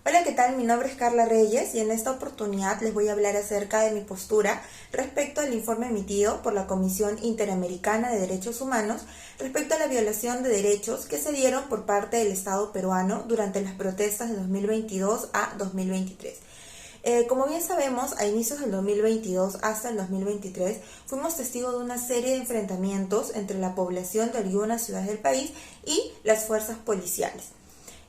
Hola, ¿qué tal? Mi nombre es Carla Reyes y en esta oportunidad les voy a hablar acerca de mi postura respecto al informe emitido por la Comisión Interamericana de Derechos Humanos respecto a la violación de derechos que se dieron por parte del Estado peruano durante las protestas de 2022 a 2023. Como bien sabemos, a inicios del 2022 hasta el 2023 fuimos testigos de una serie de enfrentamientos entre la población de algunas ciudades del país y las fuerzas policiales.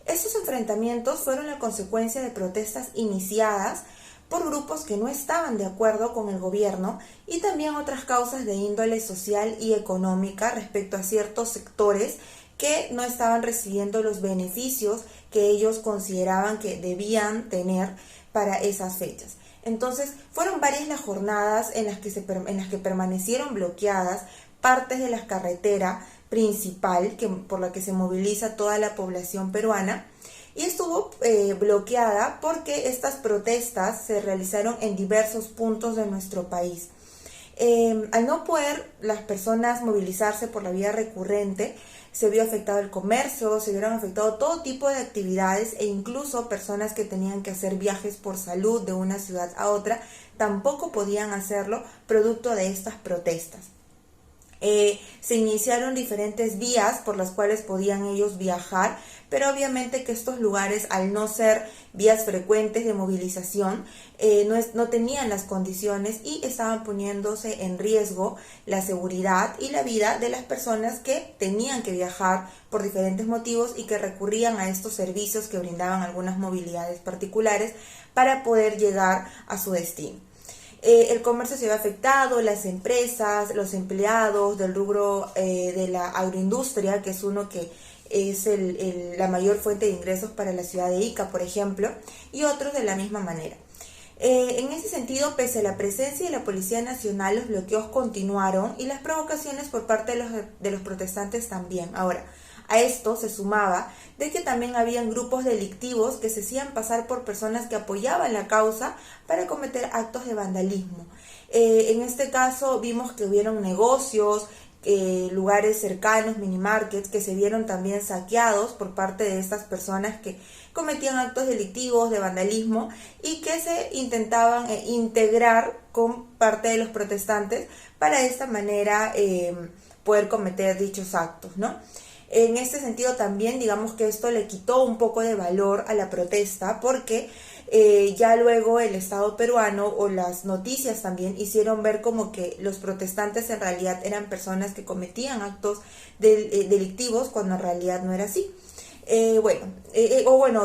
Estos enfrentamientos fueron la consecuencia de protestas iniciadas por grupos que no estaban de acuerdo con el gobierno y también otras causas de índole social y económica respecto a ciertos sectores que no estaban recibiendo los beneficios que ellos consideraban que debían tener para esas fechas. Entonces, fueron varias las jornadas en las que permanecieron bloqueadas partes de la carretera principal por la que se moviliza toda la población peruana, y estuvo bloqueada porque estas protestas se realizaron en diversos puntos de nuestro país. Al no poder las personas movilizarse por la vía recurrente, se vio afectado el comercio, se vieron afectado todo tipo de actividades e incluso personas que tenían que hacer viajes por salud de una ciudad a otra tampoco podían hacerlo producto de estas protestas. Se iniciaron diferentes vías por las cuales podían ellos viajar, pero obviamente que estos lugares, al no ser vías frecuentes de movilización, no tenían las condiciones y estaban poniéndose en riesgo la seguridad y la vida de las personas que tenían que viajar por diferentes motivos y que recurrían a estos servicios que brindaban algunas movilidades particulares para poder llegar a su destino. El comercio se ve afectado, las empresas, los empleados del rubro de la agroindustria, que es uno que es la mayor fuente de ingresos para la ciudad de Ica, por ejemplo, y otros de la misma manera. En ese sentido, pese a la presencia de la Policía Nacional, los bloqueos continuaron y las provocaciones por parte de los protestantes también. Ahora, a esto se sumaba de que también habían grupos delictivos que se hacían pasar por personas que apoyaban la causa para cometer actos de vandalismo. En este caso vimos que hubieron negocios, lugares cercanos, mini markets, que se vieron también saqueados por parte de estas personas que cometían actos delictivos de vandalismo y que se intentaban integrar con parte de los protestantes para de esta manera poder cometer dichos actos, ¿no? En este sentido también digamos que esto le quitó un poco de valor a la protesta porque ya luego el Estado peruano o las noticias también hicieron ver como que los protestantes en realidad eran personas que cometían actos delictivos cuando en realidad no era así.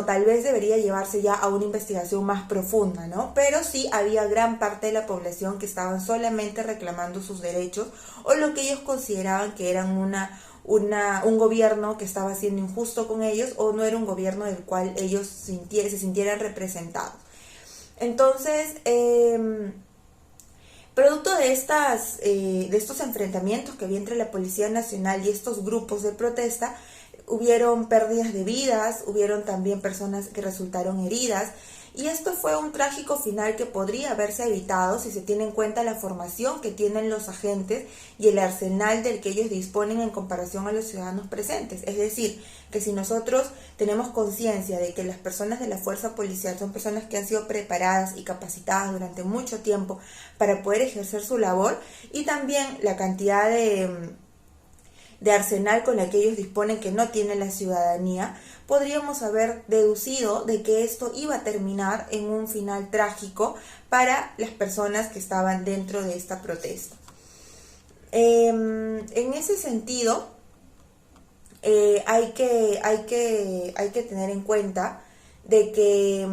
Tal vez debería llevarse ya a una investigación más profunda, ¿no? Pero sí había gran parte de la población que estaban solamente reclamando sus derechos o lo que ellos consideraban que eran un gobierno que estaba siendo injusto con ellos o no era un gobierno del cual ellos se sintieran representados. Entonces, producto de estos enfrentamientos que había entre la Policía Nacional y estos grupos de protesta, hubieron pérdidas de vidas, hubieron también personas que resultaron heridas, y esto fue un trágico final que podría haberse evitado si se tiene en cuenta la formación que tienen los agentes y el arsenal del que ellos disponen en comparación a los ciudadanos presentes. Es decir, que si nosotros tenemos conciencia de que las personas de la fuerza policial son personas que han sido preparadas y capacitadas durante mucho tiempo para poder ejercer su labor, y también la cantidad de arsenal con la que ellos disponen que no tiene la ciudadanía, podríamos haber deducido de que esto iba a terminar en un final trágico para las personas que estaban dentro de esta protesta. En ese sentido, hay que tener en cuenta de que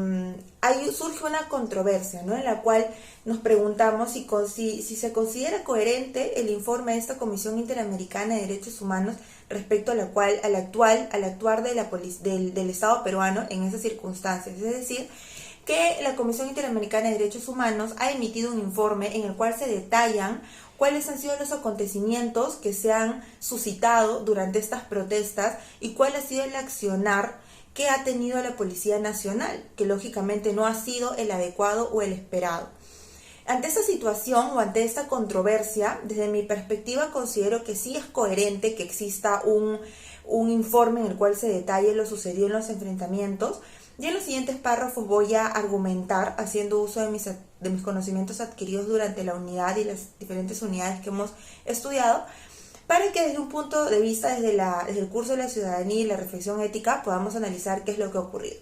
surge una controversia, ¿no? En la cual nos preguntamos si se considera coherente el informe de esta Comisión Interamericana de Derechos Humanos respecto al actuar del Estado peruano en esas circunstancias. Es decir, que la Comisión Interamericana de Derechos Humanos ha emitido un informe en el cual se detallan cuáles han sido los acontecimientos que se han suscitado durante estas protestas y cuál ha sido el accionar que ha tenido la Policía Nacional, que lógicamente no ha sido el adecuado o el esperado. Ante esta situación o ante esta controversia, desde mi perspectiva considero que sí es coherente que exista un informe en el cual se detalle lo sucedido en los enfrentamientos, Y en los siguientes párrafos voy a argumentar, haciendo uso de mis conocimientos adquiridos durante la unidad y las diferentes unidades que hemos estudiado, para que desde un punto de vista, desde el curso de la ciudadanía y la reflexión ética, podamos analizar qué es lo que ha ocurrido.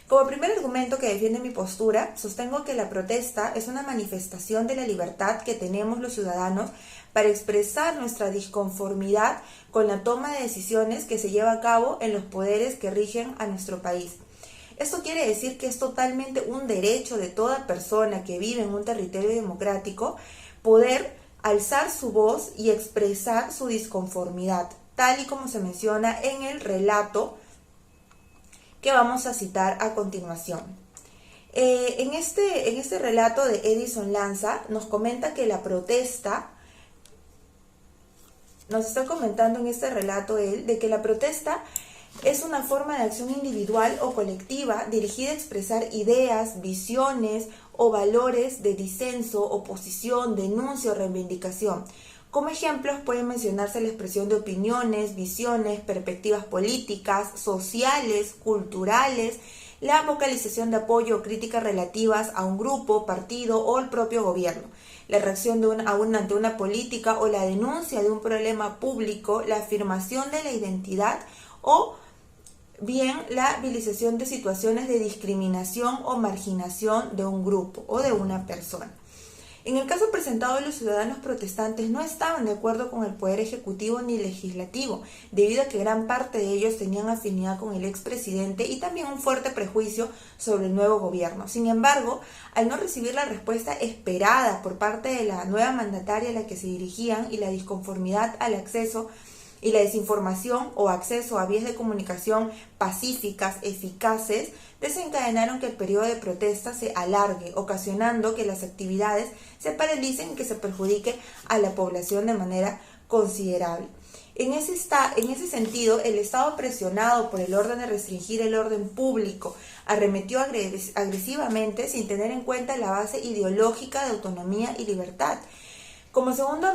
Como primer argumento que defiende mi postura, sostengo que la protesta es una manifestación de la libertad que tenemos los ciudadanos para expresar nuestra disconformidad con la toma de decisiones que se lleva a cabo en los poderes que rigen a nuestro país. Esto quiere decir que es totalmente un derecho de toda persona que vive en un territorio democrático poder alzar su voz y expresar su disconformidad, tal y como se menciona en el relato que vamos a citar a continuación. En este relato de Edison Lanza nos comenta que la protesta, nos está comentando en este relato él, de que la protesta es una forma de acción individual o colectiva dirigida a expresar ideas, visiones o valores de disenso, oposición, denuncia o reivindicación. Como ejemplos pueden mencionarse la expresión de opiniones, visiones, perspectivas políticas, sociales, culturales, la vocalización de apoyo o críticas relativas a un grupo, partido o el propio gobierno, la reacción ante una política o la denuncia de un problema público, la afirmación de la identidad o bien la visibilización de situaciones de discriminación o marginación de un grupo o de una persona. En el caso presentado, los ciudadanos protestantes no estaban de acuerdo con el poder ejecutivo ni legislativo, debido a que gran parte de ellos tenían afinidad con el expresidente y también un fuerte prejuicio sobre el nuevo gobierno. Sin embargo, al no recibir la respuesta esperada por parte de la nueva mandataria a la que se dirigían y la disconformidad al acceso y la desinformación o acceso a vías de comunicación pacíficas, eficaces, desencadenaron que el periodo de protesta se alargue, ocasionando que las actividades se paralicen y que se perjudique a la población de manera considerable. En ese sentido, el Estado, presionado por el orden de restringir el orden público, arremetió agresivamente sin tener en cuenta la base ideológica de autonomía y libertad. Como segundo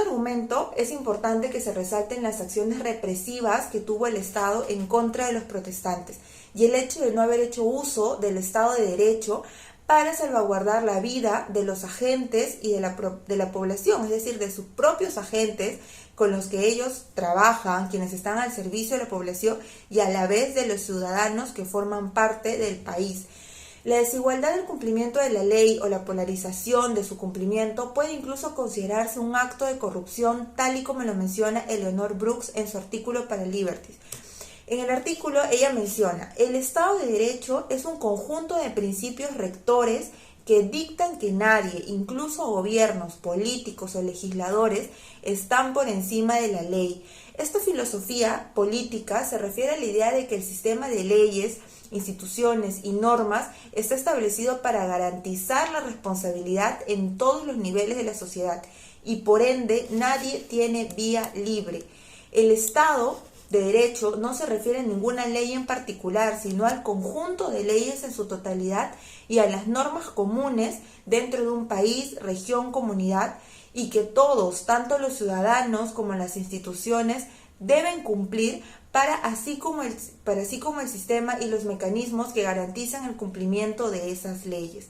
argumento, es importante que se resalten las acciones represivas que tuvo el Estado en contra de los protestantes y el hecho de no haber hecho uso del Estado de Derecho para salvaguardar la vida de los agentes y de la población, es decir, de sus propios agentes con los que ellos trabajan, quienes están al servicio de la población y a la vez de los ciudadanos que forman parte del país. La desigualdad del cumplimiento de la ley o la polarización de su cumplimiento puede incluso considerarse un acto de corrupción, tal y como lo menciona Eleanor Brooks en su artículo para Liberties. En el artículo ella menciona: el Estado de Derecho es un conjunto de principios rectores que dictan que nadie, incluso gobiernos, políticos o legisladores, están por encima de la ley. Esta filosofía política se refiere a la idea de que el sistema de leyes, instituciones y normas está establecido para garantizar la responsabilidad en todos los niveles de la sociedad y por ende nadie tiene vía libre. El Estado de Derecho no se refiere a ninguna ley en particular, sino al conjunto de leyes en su totalidad y a las normas comunes dentro de un país, región, comunidad, y que todos, tanto los ciudadanos como las instituciones, deben cumplir para así como el sistema y los mecanismos que garantizan el cumplimiento de esas leyes.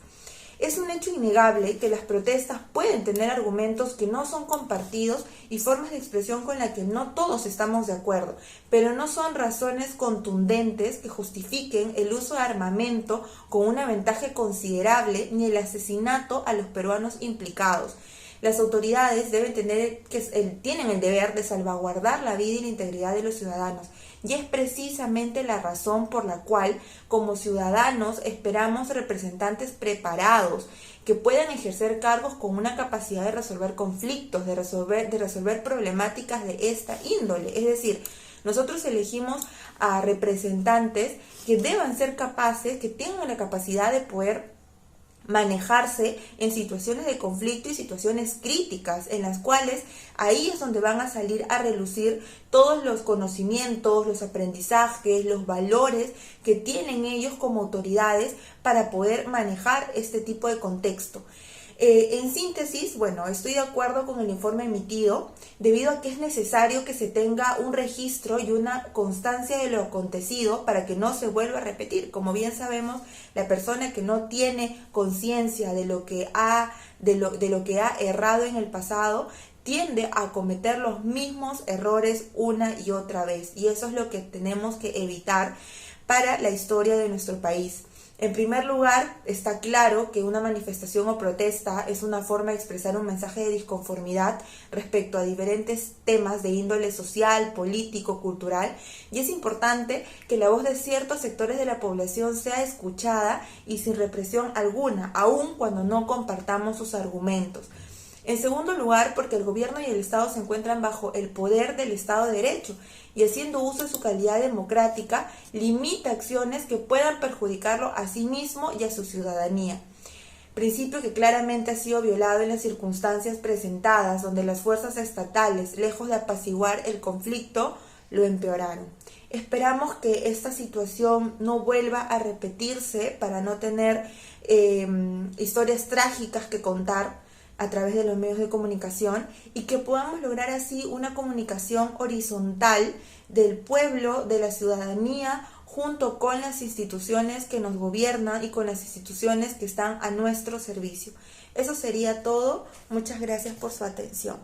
Es un hecho innegable que las protestas pueden tener argumentos que no son compartidos y formas de expresión con las que no todos estamos de acuerdo, pero no son razones contundentes que justifiquen el uso de armamento con una ventaja considerable ni el asesinato a los peruanos implicados. Las autoridades tienen el deber de salvaguardar la vida y la integridad de los ciudadanos, y es precisamente la razón por la cual, como ciudadanos, esperamos representantes preparados que puedan ejercer cargos con una capacidad de resolver conflictos, de resolver problemáticas de esta índole. Es decir, nosotros elegimos a representantes que deban ser capaces, que tengan la capacidad de poder manejarse en situaciones de conflicto y situaciones críticas, en las cuales ahí es donde van a salir a relucir todos los conocimientos, los aprendizajes, los valores que tienen ellos como autoridades para poder manejar este tipo de contexto. En síntesis, bueno, estoy de acuerdo con el informe emitido debido a que es necesario que se tenga un registro y una constancia de lo acontecido para que no se vuelva a repetir. Como bien sabemos, la persona que no tiene conciencia de lo que ha errado en el pasado tiende a cometer los mismos errores una y otra vez, y eso es lo que tenemos que evitar para la historia de nuestro país. En primer lugar, está claro que una manifestación o protesta es una forma de expresar un mensaje de disconformidad respecto a diferentes temas de índole social, político, cultural, y es importante que la voz de ciertos sectores de la población sea escuchada y sin represión alguna, aun cuando no compartamos sus argumentos. En segundo lugar, porque el gobierno y el Estado se encuentran bajo el poder del Estado de Derecho y haciendo uso de su calidad democrática, limita acciones que puedan perjudicarlo a sí mismo y a su ciudadanía. Principio que claramente ha sido violado en las circunstancias presentadas, donde las fuerzas estatales, lejos de apaciguar el conflicto, lo empeoraron. Esperamos que esta situación no vuelva a repetirse para no tener historias trágicas que contar a través de los medios de comunicación y que podamos lograr así una comunicación horizontal del pueblo, de la ciudadanía, junto con las instituciones que nos gobiernan y con las instituciones que están a nuestro servicio. Eso sería todo. Muchas gracias por su atención.